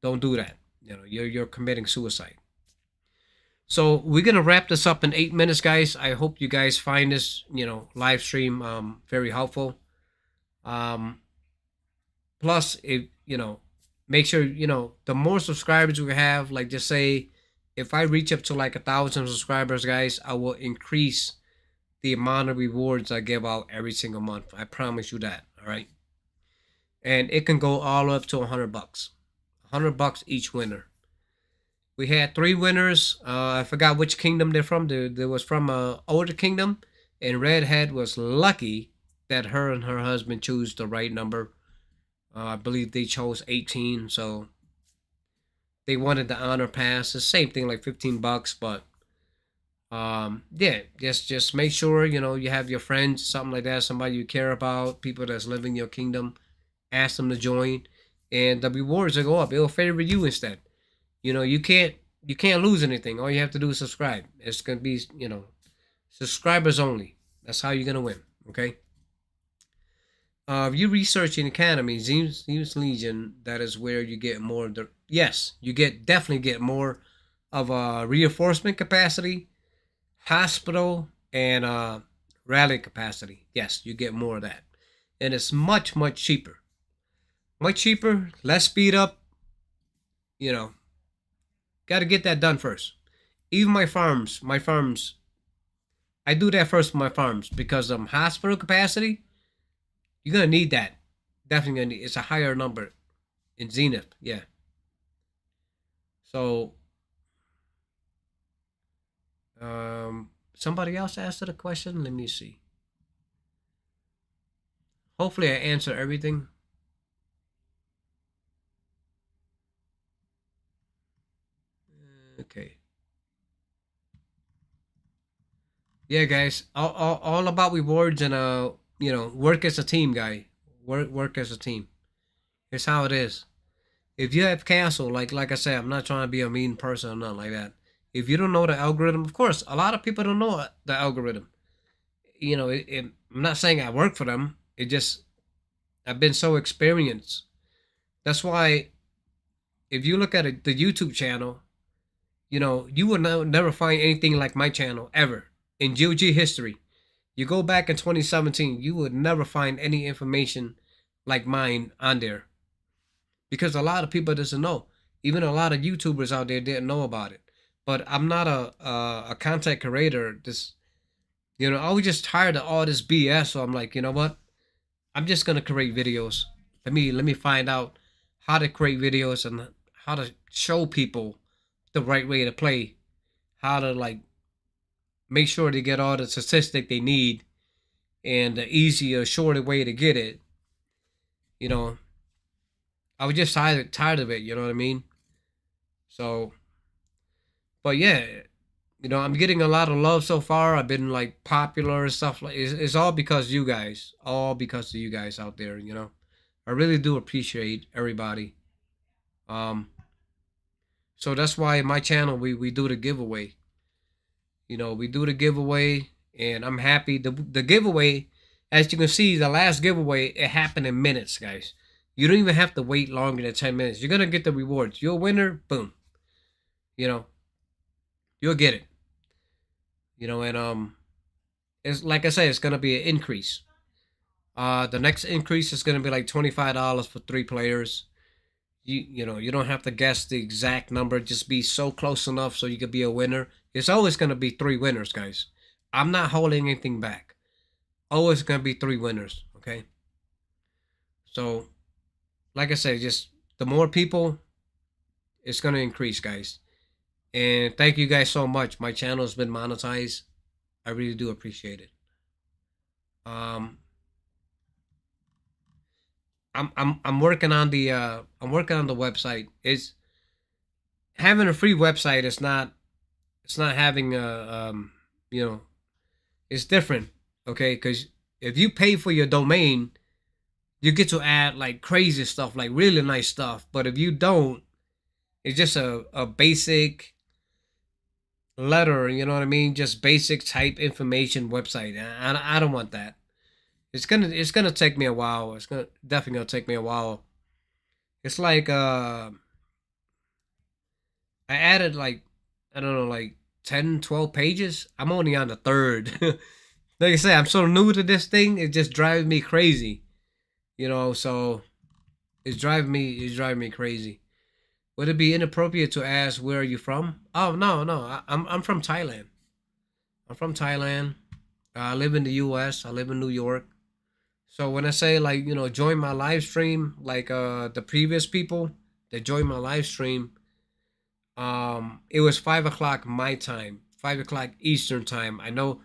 Speaker 1: Don't do that. You're committing suicide. So we're gonna wrap this up in 8 minutes, guys. I hope you guys find this live stream very helpful. Plus, if make sure the more subscribers we have, like just say if I reach up to like 1,000 subscribers, guys, I will increase the amount of rewards I give out every single month. I promise you that. All right. And it can go all up to $100. $100 each winner. We had 3 winners. I forgot which kingdom they're from. There was from a older kingdom, and Redhead was lucky that her and her husband chose the right number. I believe they chose 18, so they wanted the honor pass. The same thing, like $15, but yeah, just make sure you have your friends, something like that, somebody you care about, people that's living in your kingdom. Ask them to join, and the rewards will go up. It'll favor you instead. You can't lose anything. All you have to do is subscribe. It's gonna be subscribers only. That's how you're gonna win. Okay. If you research in Academy, Zeus Legion, that is where you get more. Yes, you definitely get more of a reinforcement capacity, hospital, and rally capacity. Yes, you get more of that, and it's much cheaper. Much cheaper, less speed up. Got to get that done first. Even my farms, I do that first for my farms because hospital capacity. You're gonna need that. Definitely gonna need. It's a higher number in Zenith. Yeah. So, somebody else asked the question. Let me see. Hopefully, I answer everything. Okay. Yeah, guys. All about rewards and work as a team, guy. Work as a team. It's how it is. If you have castle, like I said, I'm not trying to be a mean person or nothing like that. If you don't know the algorithm, of course, a lot of people don't know the algorithm. I'm not saying I work for them. It just I've been so experienced. That's why if you look at the YouTube channel, you will never find anything like my channel ever in GOG history. You go back in 2017, you would never find any information like mine on there, because a lot of people doesn't know. Even a lot of YouTubers out there didn't know about it. But I'm not a content creator. This, I was just tired of all this BS. So I'm like, you know what? I'm just gonna create videos. Let me find out how to create videos and how to show people the right way to play. How to like make sure they get all the statistic they need, and the easier, shorter way to get it. You know, I was just tired of it. You know what I mean? So, but yeah, I'm getting a lot of love so far. I've been like popular and stuff. Like it's all because you guys, all because of you guys out there. I really do appreciate everybody. Um, so that's why in my channel we do the giveaway. We do the giveaway, and I'm happy. The giveaway, as you can see, the last giveaway, it happened in minutes, guys. You don't even have to wait longer than 10 minutes. You're gonna get the rewards. You're a winner, boom. You know, you'll get it. And it's like I said, it's gonna be an increase. The next increase is gonna be like $25 for 3 players. You don't have to guess the exact number. Just be so close enough so you could be a winner. It's always gonna be 3 winners, guys. I'm not holding anything back. Always gonna be 3 winners. Okay. So, like I said, just the more people, it's gonna increase, guys. And thank you guys so much. My channel has been monetized. I really do appreciate it. Um, I'm working on the website. It's having a free website. It's not having a it's different. Okay, because if you pay for your domain, you get to add like crazy stuff, like really nice stuff. But if you don't, it's just a basic letter. You know what I mean? Just basic type information website. I don't want that. It's gonna take me a while. It's gonna definitely gonna take me a while. It's like I added like, I don't know, like 10, 12 pages. I'm only on the third. Like I say, I'm so new to this thing. It just drives me crazy. So it's driving me crazy. Would it be inappropriate to ask where are you from? Oh, no, no. I'm from Thailand. I'm from Thailand. I live in the US. I live in New York. So when I say like, join my live stream, like the previous people that joined my live stream, it was 5 o'clock my time, 5 o'clock Eastern time. I know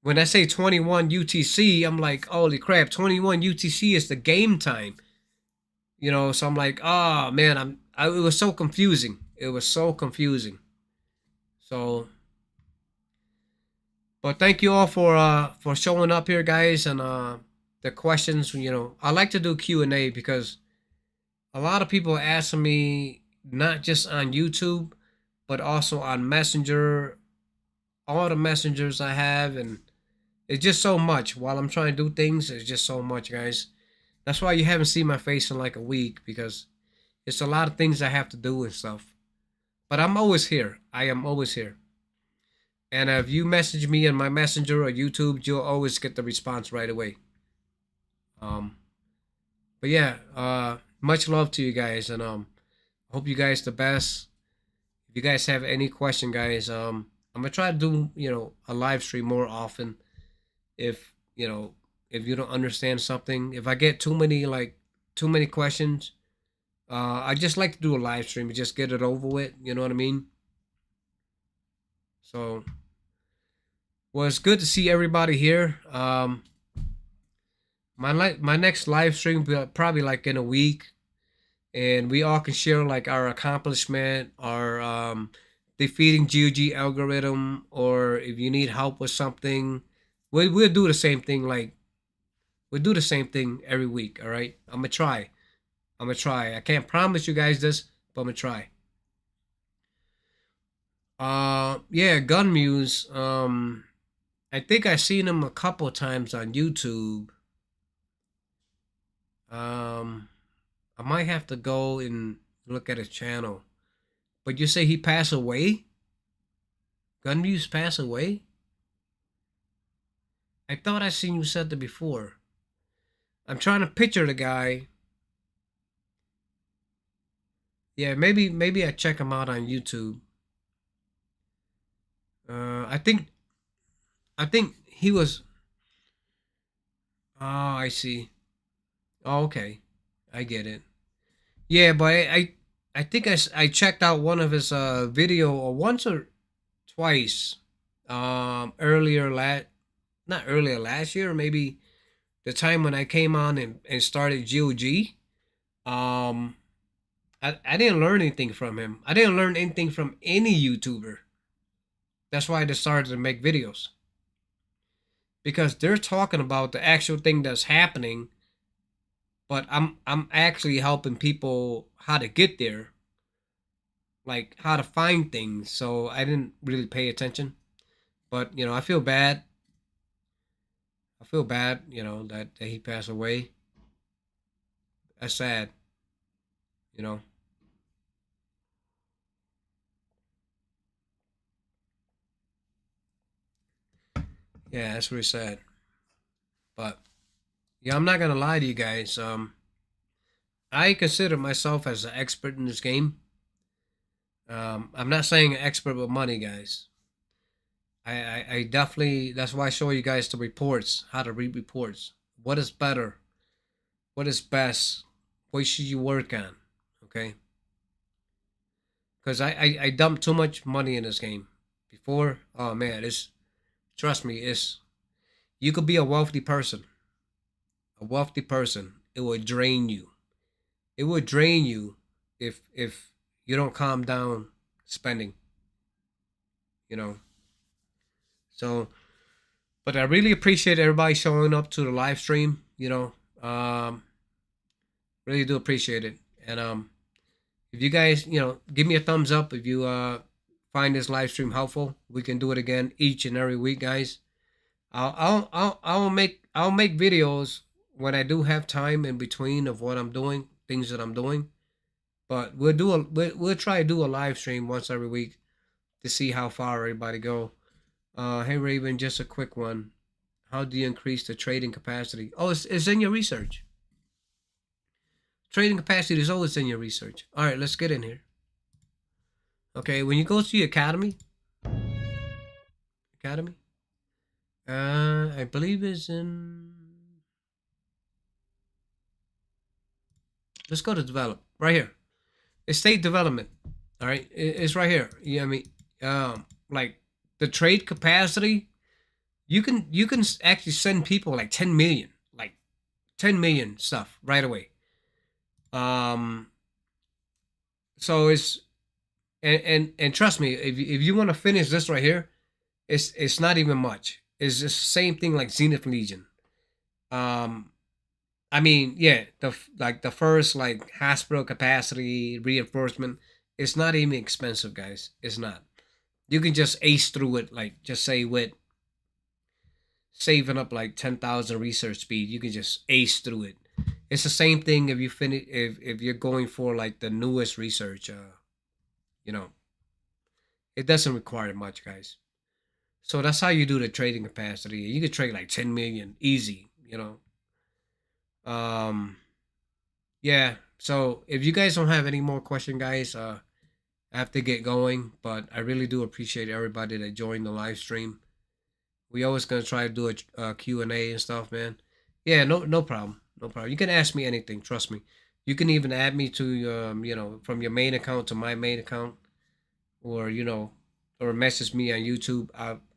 Speaker 1: when I say 21 UTC, I'm like, holy crap, 21 UTC is the game time. So I'm like, oh man, it was so confusing. It was so confusing. So, but thank you all for showing up here, guys, and the questions. I like to do Q&A because a lot of people ask me, not just on YouTube, but also on Messenger, all the messengers I have, and it's just so much. While I'm trying to do things, it's just so much, guys. That's why you haven't seen my face in like a week, because it's a lot of things I have to do and stuff. But I'm always here. I am always here. And if you message me in my Messenger or YouTube, you'll always get the response right away. Um, but yeah, much love to you guys, and hope you guys the best. If you guys have any question, guys, I'm gonna try to do a live stream more often. If if you don't understand something, if I get too many questions, I just like to do a live stream and just get it over with. You know what I mean? So, well, it's good to see everybody here. My next live stream will probably like in a week, and we all can share like our accomplishment, our defeating GOG algorithm, or if you need help with something, we'll do the same thing. Like we'll do the same thing every week. All right, I'm gonna try. I can't promise you guys this, but I'm gonna try. Yeah, Gun Muse. I think I seen him a couple of times on YouTube. I might have to go and look at his channel. But you say he passed away? Gun Muse passed away? I thought I seen you said that before. I'm trying to picture the guy. Yeah, maybe I check him out on YouTube. I think he was. Oh, I see. Oh, okay, I get it. Yeah, but I think I checked out one of his video or once or twice earlier not earlier last year, maybe the time when I came on and started GOG. Um I didn't learn anything from him. I didn't learn anything from any YouTuber. That's why I decided to make videos. Because they're talking about the actual thing that's happening, but I'm actually helping people how to get there, like how to find things. So I didn't really pay attention. But I feel bad. I feel bad, that he passed away. That's sad, you know. Yeah, that's really sad. But yeah, I'm not gonna lie to you guys. I consider myself as an expert in this game. I'm not saying an expert with money, guys. I definitely, that's why I show you guys the reports, how to read reports. What is better? What is best? What should you work on? Okay, because I dumped too much money in this game before. Oh man, it's trust me, it's you could be a wealthy person. A wealthy person, it will drain you. It will drain you if you don't calm down spending. You know. So, but I really appreciate everybody showing up to the live stream. Really do appreciate it. And if you guys, give me a thumbs up if you find this live stream helpful. We can do it again each and every week, guys. I'll make videos when I do have time in between of what I'm doing, things that I'm doing. But we'll try to do a live stream once every week to see how far everybody go. Hey Raven, just a quick one. How do you increase the trading capacity? Oh, it's in your research. Trading capacity is always in your research. All right, let's get in here. Okay, when you go to the academy, I believe it's in. Let's go to develop right here. Estate development. All right, it's right here. Yeah, I mean, like the trade capacity, you can actually send people like 10 million, like 10 million stuff right away. Um, so it's and trust me, if you want to finish this right here, it's not even much. It's just the same thing like Zenith Legion. Um, I mean, yeah, the first like hospital capacity reinforcement, it's not even expensive, guys. It's not. You can just ace through it, like just say with saving up like 10,000 research speed, you can just ace through it. It's the same thing if you finish if you're going for like the newest research. You know, it doesn't require much, guys. So that's how you do the trading capacity. You could trade like 10 million easy. Um, yeah. So if you guys don't have any more question, guys, I have to get going. But I really do appreciate everybody that joined the live stream. We always gonna try to do a Q&A and stuff, man. Yeah, no problem, no problem. You can ask me anything. Trust me. You can even add me to from your main account to my main account, or or message me on YouTube.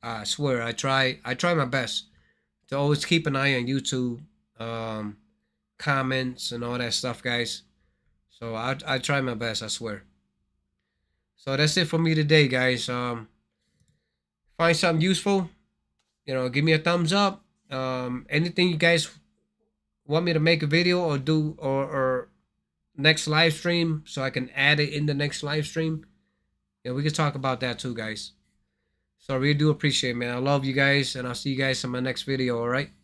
Speaker 1: I swear I try my best to always keep an eye on YouTube, um, comments and all that stuff, guys. So I try my best. I swear. So that's it for me today, guys. Find something useful. Give me a thumbs up. Anything you guys want me to make a video or do or next live stream so I can add it in the next live stream. Yeah, we can talk about that too, guys. So I really do appreciate it, man. I love you guys, and I'll see you guys in my next video, all right?